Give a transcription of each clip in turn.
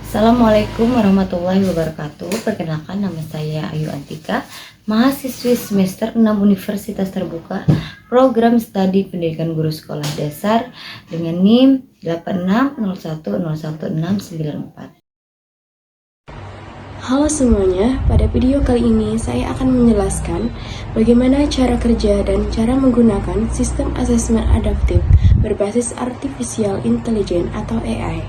Assalamualaikum warahmatullahi wabarakatuh. Perkenalkan, nama saya Ayu Antika, mahasiswi semester 6 Universitas Terbuka, program studi pendidikan guru sekolah dasar dengan NIM 8601011694. Halo semuanya, pada video kali ini saya akan menjelaskan bagaimana cara kerja dan cara menggunakan sistem asesmen adaptif berbasis Artificial Intelligence atau AI.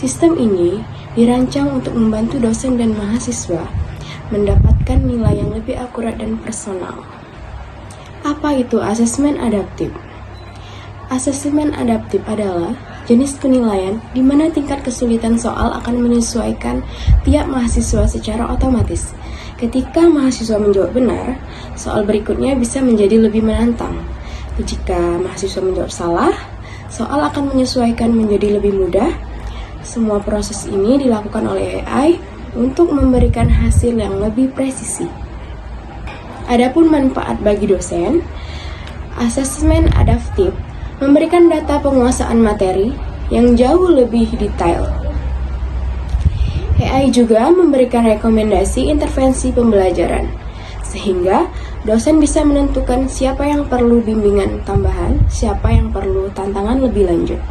Sistem ini dirancang untuk membantu dosen dan mahasiswa mendapatkan nilai yang lebih akurat dan personal. Apa itu asesmen adaptif? Asesmen adaptif adalah jenis penilaian di mana tingkat kesulitan soal akan menyesuaikan tiap mahasiswa secara otomatis. Ketika mahasiswa menjawab benar, soal berikutnya bisa menjadi lebih menantang. Jika mahasiswa menjawab salah, soal akan menyesuaikan menjadi lebih mudah. Semua proses ini dilakukan oleh AI untuk memberikan hasil yang lebih presisi. Adapun manfaat bagi dosen, asesmen adaptif memberikan data penguasaan materi yang jauh lebih detail. AI juga memberikan rekomendasi intervensi pembelajaran, sehingga dosen bisa menentukan siapa yang perlu bimbingan tambahan, siapa yang perlu tantangan lebih lanjut.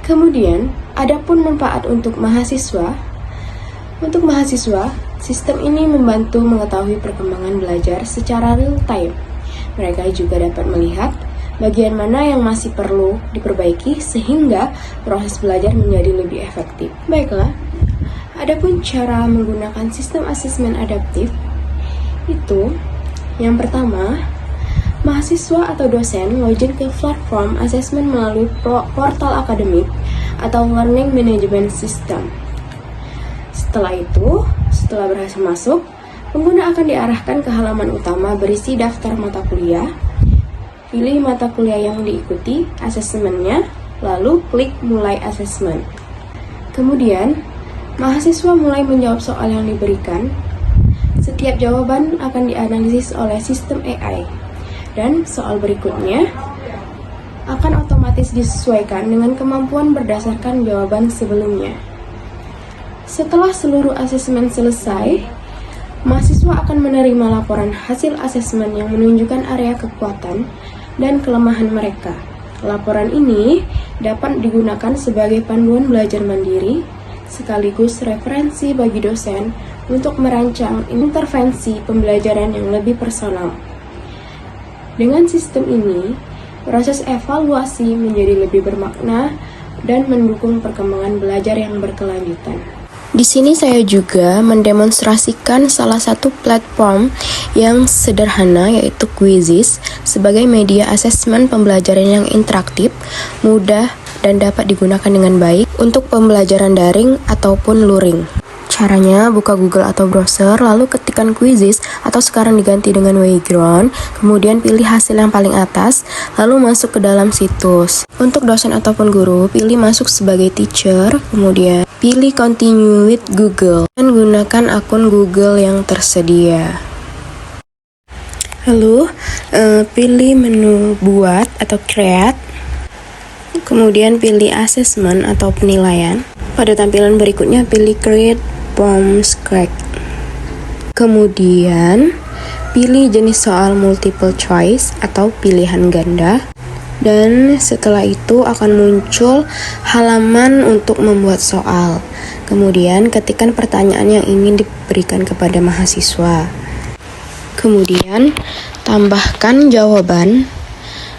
Kemudian, adapun manfaat untuk mahasiswa. Untuk mahasiswa, sistem ini membantu mengetahui perkembangan belajar secara real time. Mereka juga dapat melihat bagian mana yang masih perlu diperbaiki sehingga proses belajar menjadi lebih efektif. Baiklah, adapun cara menggunakan sistem asesmen adaptif itu, yang pertama, mahasiswa atau dosen login ke platform asesmen melalui portal akademik atau Learning Management System. Setelah berhasil masuk, pengguna akan diarahkan ke halaman utama berisi daftar mata kuliah. Pilih mata kuliah yang diikuti asesmennya, lalu klik mulai asesmen. Kemudian, mahasiswa mulai menjawab soal yang diberikan. Setiap jawaban akan dianalisis oleh sistem AI. Dan soal berikutnya akan otomatis disesuaikan dengan kemampuan berdasarkan jawaban sebelumnya. Setelah seluruh asesmen selesai, mahasiswa akan menerima laporan hasil asesmen yang menunjukkan area kekuatan dan kelemahan mereka. Laporan ini dapat digunakan sebagai panduan belajar mandiri, sekaligus referensi bagi dosen untuk merancang intervensi pembelajaran yang lebih personal. Dengan sistem ini, proses evaluasi menjadi lebih bermakna dan mendukung perkembangan belajar yang berkelanjutan. Di sini saya juga mendemonstrasikan salah satu platform yang sederhana, yaitu Quizizz, sebagai media asesmen pembelajaran yang interaktif, mudah, dan dapat digunakan dengan baik untuk pembelajaran daring ataupun luring. Caranya, buka Google atau browser, lalu ketikkan Quizizz atau sekarang diganti dengan Wayground, kemudian pilih hasil yang paling atas, lalu masuk ke dalam situs. Untuk dosen ataupun guru, pilih masuk sebagai teacher, kemudian pilih continue with Google, dan gunakan akun Google yang tersedia. Lalu, pilih menu buat atau create, kemudian pilih assessment atau penilaian. Pada tampilan berikutnya, pilih create from scratch. Kemudian, pilih jenis soal multiple choice atau pilihan ganda. Dan setelah itu akan muncul halaman untuk membuat soal. Kemudian, ketikkan pertanyaan yang ingin diberikan kepada mahasiswa. Kemudian, tambahkan jawaban.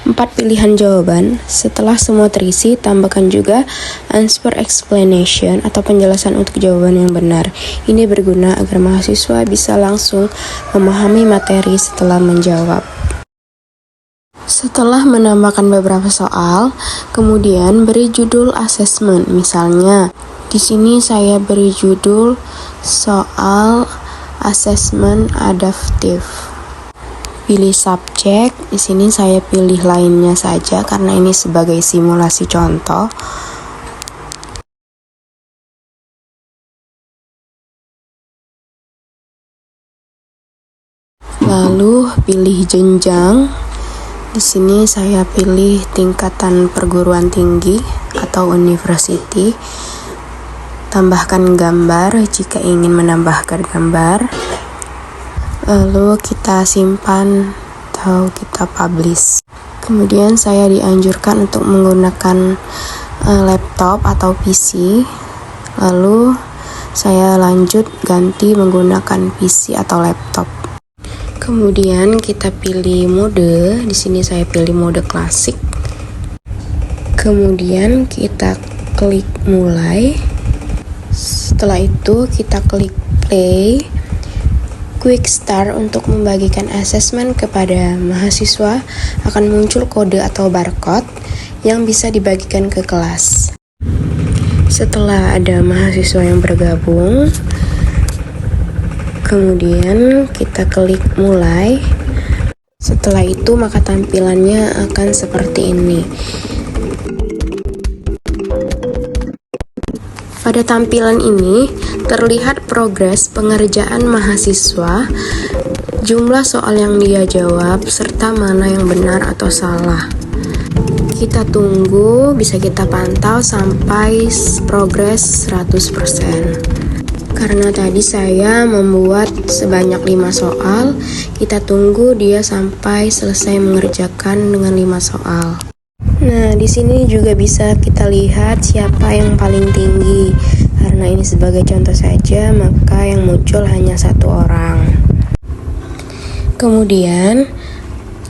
4 pilihan jawaban. Setelah semua terisi, tambahkan juga answer explanation atau penjelasan untuk jawaban yang benar. Ini berguna agar mahasiswa bisa langsung memahami materi setelah menjawab. Setelah menambahkan beberapa soal, kemudian beri judul asesmen. Misalnya, di sini saya beri judul soal asesmen adaptif. Pilih subjek, di sini saya pilih lainnya saja karena ini sebagai simulasi contoh. Lalu pilih jenjang, Di sini saya pilih tingkatan perguruan tinggi atau university. Tambahkan gambar jika ingin menambahkan gambar. Lalu kita simpan atau kita publish. Kemudian saya dianjurkan untuk menggunakan laptop atau PC. Lalu saya lanjut ganti menggunakan PC atau laptop. Kemudian kita pilih mode. Di sini saya pilih mode klasik. Kemudian kita klik mulai. Setelah itu kita klik play. Quick Start untuk membagikan asesmen kepada mahasiswa akan muncul kode atau barcode yang bisa dibagikan ke kelas. Setelah ada mahasiswa yang bergabung, kemudian kita klik mulai. Setelah itu maka tampilannya akan seperti ini. Pada tampilan ini terlihat progres pengerjaan mahasiswa, jumlah soal yang dia jawab, serta mana yang benar atau salah. Kita tunggu, bisa kita pantau sampai progres 100%. Karena tadi saya membuat sebanyak 5 soal, kita tunggu dia sampai selesai mengerjakan dengan 5 soal. Nah, di sini juga bisa kita lihat siapa yang paling tinggi. Karena ini sebagai contoh saja, maka yang muncul hanya 1 orang. Kemudian,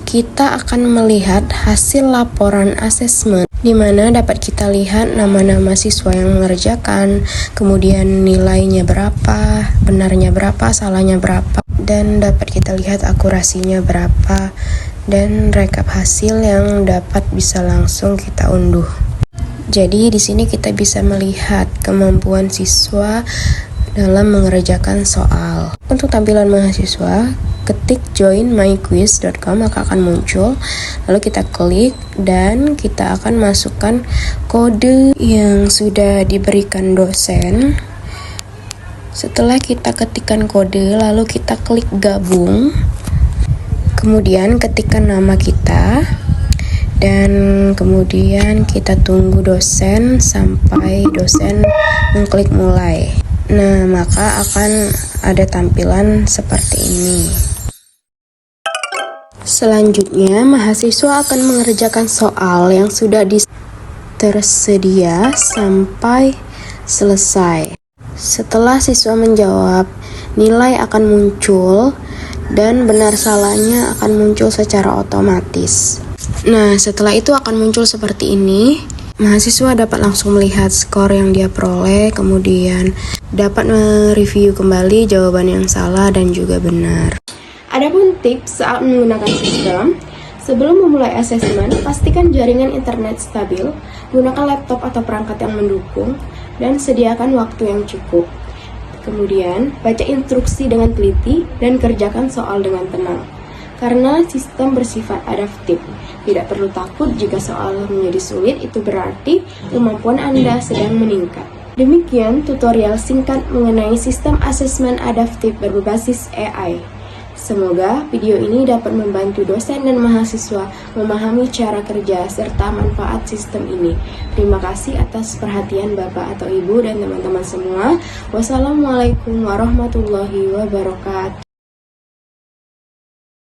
kita akan melihat hasil laporan asesmen, di mana dapat kita lihat nama-nama siswa yang mengerjakan, kemudian nilainya berapa, benarnya berapa, salahnya berapa, dan dapat kita lihat akurasinya berapa, dan rekap hasil yang dapat bisa langsung kita unduh. Jadi di sini kita bisa melihat kemampuan siswa dalam mengerjakan soal. Untuk tampilan mahasiswa, ketik joinmyquiz.com maka akan muncul. Lalu kita klik dan kita akan masukkan kode yang sudah diberikan dosen. Setelah kita ketikkan kode, lalu kita klik gabung. Kemudian ketikkan nama kita dan kemudian kita tunggu dosen sampai dosen mengklik mulai. Nah, maka akan ada tampilan seperti ini. Selanjutnya, mahasiswa akan mengerjakan soal yang sudah tersedia sampai selesai. Setelah siswa menjawab, nilai akan muncul dan benar salahnya akan muncul secara otomatis. Nah, setelah itu akan muncul seperti ini. Mahasiswa dapat langsung melihat skor yang dia peroleh, kemudian dapat mereview kembali jawaban yang salah dan juga benar. Adapun tips saat menggunakan sistem, sebelum memulai asesmen, pastikan jaringan internet stabil, gunakan laptop atau perangkat yang mendukung, dan sediakan waktu yang cukup. Kemudian, baca instruksi dengan teliti dan kerjakan soal dengan tenang. Karena sistem bersifat adaptif, tidak perlu takut jika soal menjadi sulit, itu berarti kemampuan Anda sedang meningkat. Demikian tutorial singkat mengenai sistem asesmen adaptif berbasis AI. Semoga video ini dapat membantu dosen dan mahasiswa memahami cara kerja serta manfaat sistem ini. Terima kasih atas perhatian Bapak atau Ibu dan teman-teman semua. Wassalamualaikum warahmatullahi wabarakatuh.